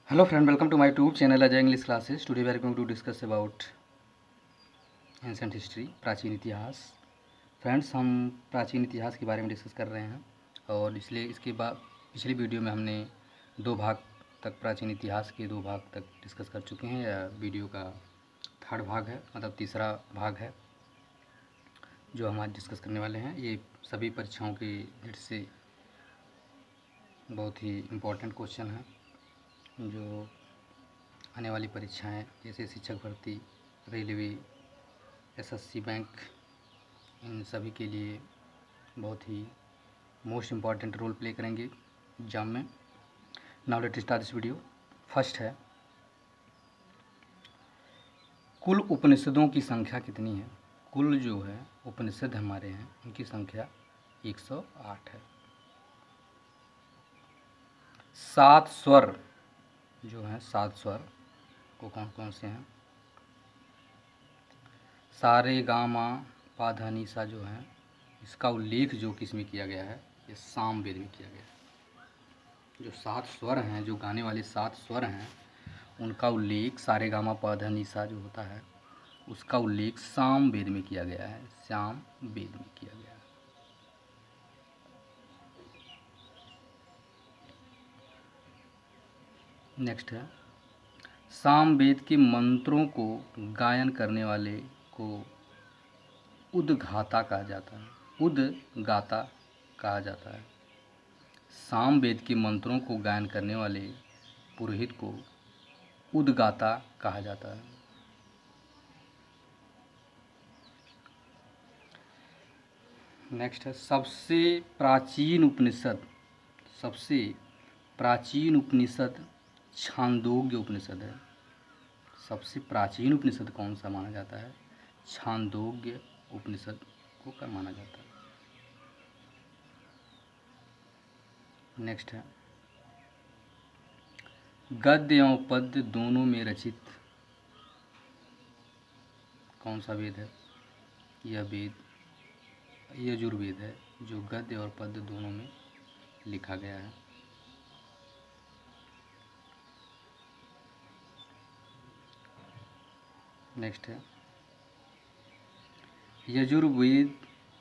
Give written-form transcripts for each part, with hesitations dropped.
Hello friend, welcome to my YouTube channel Ajay English Classes. Today we are going to discuss about ancient history, प्राचीन इतिहास. Friends, हम प्राचीन इतिहास के बारे में डिस्कस कर रहे हैं और इसलिए इसके बाद पिछली वीडियो में हमने 2 भाग तक प्राचीन इतिहास के 2 भाग तक डिस्कस कर चुके हैं. यह वीडियो का 3rd भाग है, मतलब तीसरा भाग है जो हम आज डिस्कस करने वाले हैं. ये सभी परीक्षाओं के दृष्टि से बहुत ही इम्पोर्टेंट क्वेश्चन है जो आने वाली परीक्षाएं जैसे शिक्षक भर्ती, रेलवे, एसएससी, बैंक, इन सभी के लिए बहुत ही मोस्ट इम्पॉर्टेंट रोल प्ले करेंगे एग्जाम में. Now let start this video. First है, कुल उपनिषदों की संख्या कितनी है? कुल जो है उपनिषद हमारे हैं उनकी संख्या 108 है. 7 स्वर जो हैं, 7 स्वर वो कौन कौन से हैं? सारे गामा पा धा नी सा जो है, इसका उल्लेख जो किस में किया गया है? ये सामवेद में किया गया है. जो 7 स्वर हैं, जो गाने वाले 7 स्वर हैं, उनका उल्लेख सारे गामा पा धा नी सा जो होता है उसका उल्लेख सामवेद में किया गया है. सामवेद में किया गया है. नेक्स्ट है, सामवेद के मंत्रों को गायन करने वाले को उद्गाता कहा जाता है. उद्गाता कहा जाता है. सामवेद के मंत्रों को गायन करने वाले पुरोहित को उद्गाता कहा जाता है. नेक्स्ट है, सबसे प्राचीन उपनिषद छांदोग्य उपनिषद है. सबसे प्राचीन उपनिषद कौन सा माना जाता है? छांदोग्य उपनिषद को क्या माना जाता है. नेक्स्ट है, गद्य एवं पद्य दोनों में रचित कौन सा वेद है? यह वेद यजुर्वेद है जो गद्य और पद्य दोनों में लिखा गया है. नेक्स्ट है, यजुर्वेद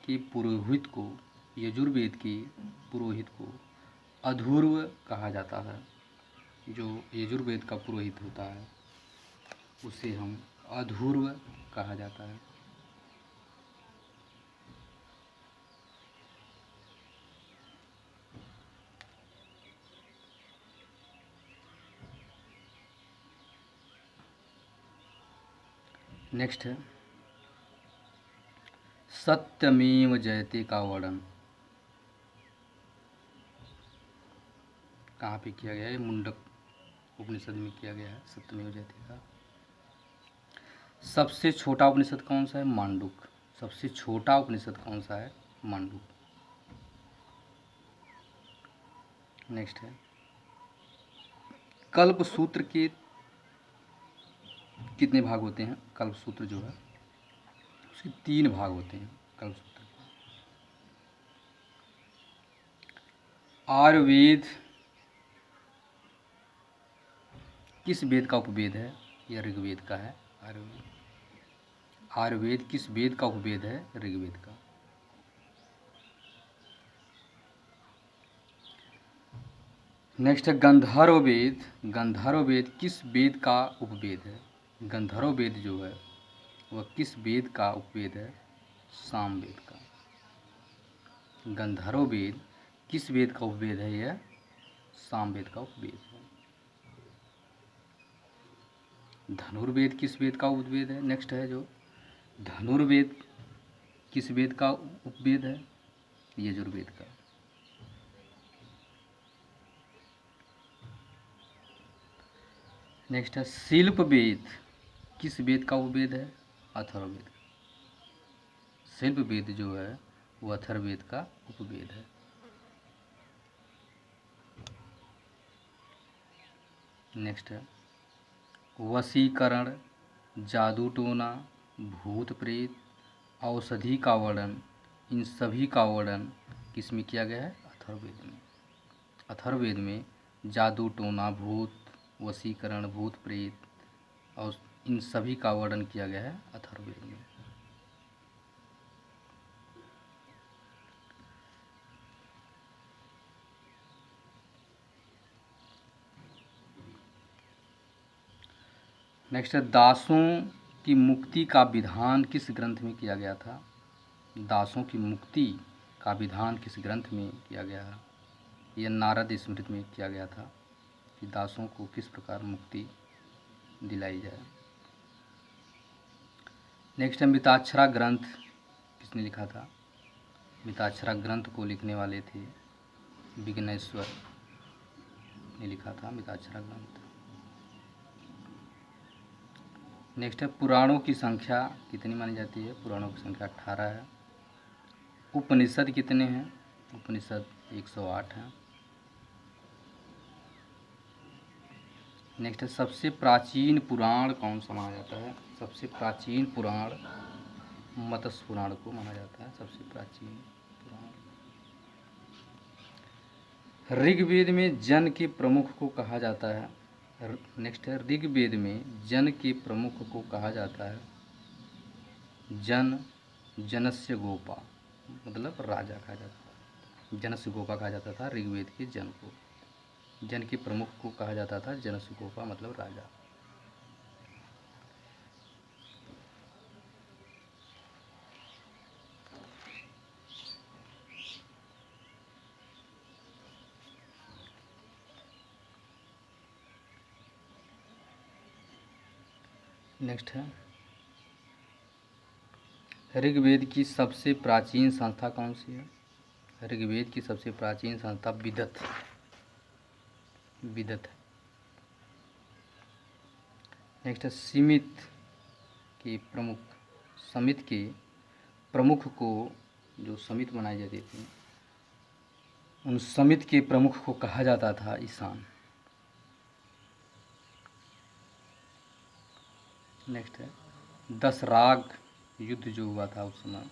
के पुरोहित को अधूर्व कहा जाता है. जो यजुर्वेद का पुरोहित होता है उसे हम अधूर्व कहा जाता है. नेक्स्ट है, सत्यमेव जयते का वर्णन कहाँ पे किया गया है? मुंडक उपनिषद में किया गया है सत्यमेव जयते का. सबसे छोटा उपनिषद कौन सा है? मांडुक. सबसे छोटा उपनिषद कौन सा है? मांडुक. नेक्स्ट है, कल्प सूत्र के कितने भाग होते हैं? कल्प सूत्र जो है उसके 3 भाग होते हैं. कल्प सूत्र आयुर्वेद किस वेद का उपवेद है? यह ऋग्वेद का है. आयुर्वेद किस वेद का उपवेद है? ऋग्वेद का. नेक्स्ट है, गंधर्व वेद किस वेद का उपवेद है? गंधर्व वेद जो है वह किस वेद का उपवेद है? सामवेद का. गंधर्व वेद किस वेद का उपवेद है? यह सामवेद का उपवेद है. धनुर्वेद किस वेद का उपवेद है? नेक्स्ट है, जो धनुर्वेद किस वेद का उपवेद है? यजुर्वेद का. नेक्स्ट है, शिल्प वेद किस वेद का उपवेद है? अथर्ववेद. शिल्प वेद जो है वो अथर्ववेद का उपवेद है. नेक्स्ट है, वशीकरण, जादू टोना, भूत प्रेत, औषधि का वर्णन, इन सभी का वर्णन किस में किया गया है? अथर्ववेद में. अथर्ववेद में जादू टोना, भूत वशीकरण, भूत प्रेत और इन सभी का वर्णन किया गया है अथर्ववेद में। नेक्स्ट है, दासों की मुक्ति का विधान किस ग्रंथ में किया गया था? दासों की मुक्ति का विधान किस ग्रंथ में किया गया है? यह नारद स्मृति में किया गया था कि दासों को किस प्रकार मुक्ति दिलाई जाए। नेक्स्ट है, मिताक्षरा ग्रंथ किसने लिखा था? मिताक्षरा ग्रंथ को लिखने वाले थे विघ्नेश्वर ने लिखा था मिताक्षरा ग्रंथ। नेक्स्ट है, पुराणों की संख्या कितनी मानी जाती है? पुराणों की संख्या 18 है। उपनिषद कितने हैं? उपनिषद 108 हैं। नेक्स्ट है, सबसे प्राचीन पुराण कौन सा माना जाता है? सबसे प्राचीन पुराण मत्स्य पुराण को माना जाता है सबसे प्राचीन पुराण। ऋग्वेद में जन के प्रमुख को कहा जाता है। नेक्स्ट है, ऋग्वेद में जन के प्रमुख को कहा जाता है जन, जनस्य गोपा, मतलब राजा कहा जाता है। जनस्य गोपा कहा जाता था ऋग्वेद के जन को। जन के प्रमुख को कहा जाता था जनस्य गोपा, मतलब राजा। नेक्स्ट है, ऋग्वेद की सबसे प्राचीन संस्था कौन सी है? ऋग्वेद की सबसे प्राचीन संस्था विदत है। नेक्स्ट है, समित के प्रमुख को, जो समित बनाई जाती थी उन समित के प्रमुख को कहा जाता था ईशान। नेक्स्ट है, दशराग युद्ध जो हुआ था उस समय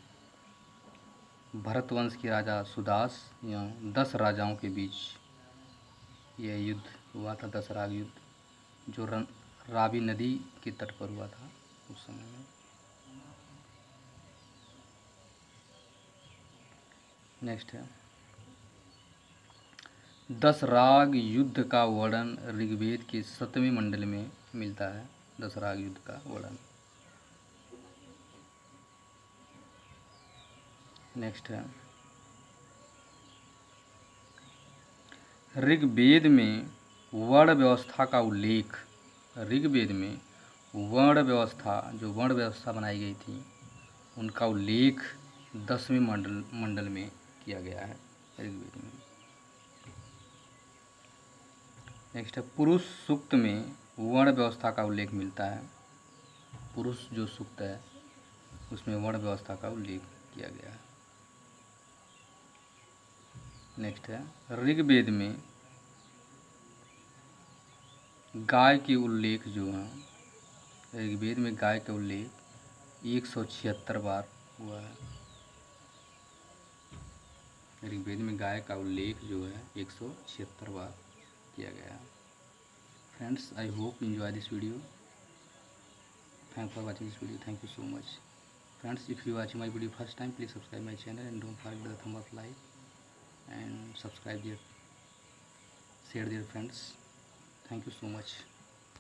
भरतवंश के राजा सुदास या 10 राजाओं के बीच यह युद्ध हुआ था, दशराग युद्ध, जो रावी नदी के तट पर हुआ था उस समय में। नेक्स्ट है, 10 राग युद्ध का वर्णन ऋग्वेद के 7वें मंडल में मिलता है। 10 राग युद्ध का वर्णन। नेक्स्ट है, ऋग्वेद में वर्ण व्यवस्था का उल्लेख, ऋग्वेद में वर्ण व्यवस्था बनाई गई थी उनका उल्लेख 10वें मंडल में किया गया है ऋग्वेद में। नेक्स्ट है, पुरुष सूक्त में वर्ण व्यवस्था का उल्लेख मिलता है। पुरुष जो सूक्त है उसमें वर्ण व्यवस्था का उल्लेख किया गया है। नेक्स्ट है, ऋग्वेद में गाय के उल्लेख जो है, ऋग्वेद में गाय का उल्लेख 176 बार हुआ है। ऋग्वेद में गाय का उल्लेख जो है 176 बार किया गया है। Friends, I hope you enjoy this video. Thanks for watching this video. Thank you so much. Friends, if you watching my video first time, please subscribe my channel and don't forget the thumb up like and subscribe there, share there friends. Thank you so much.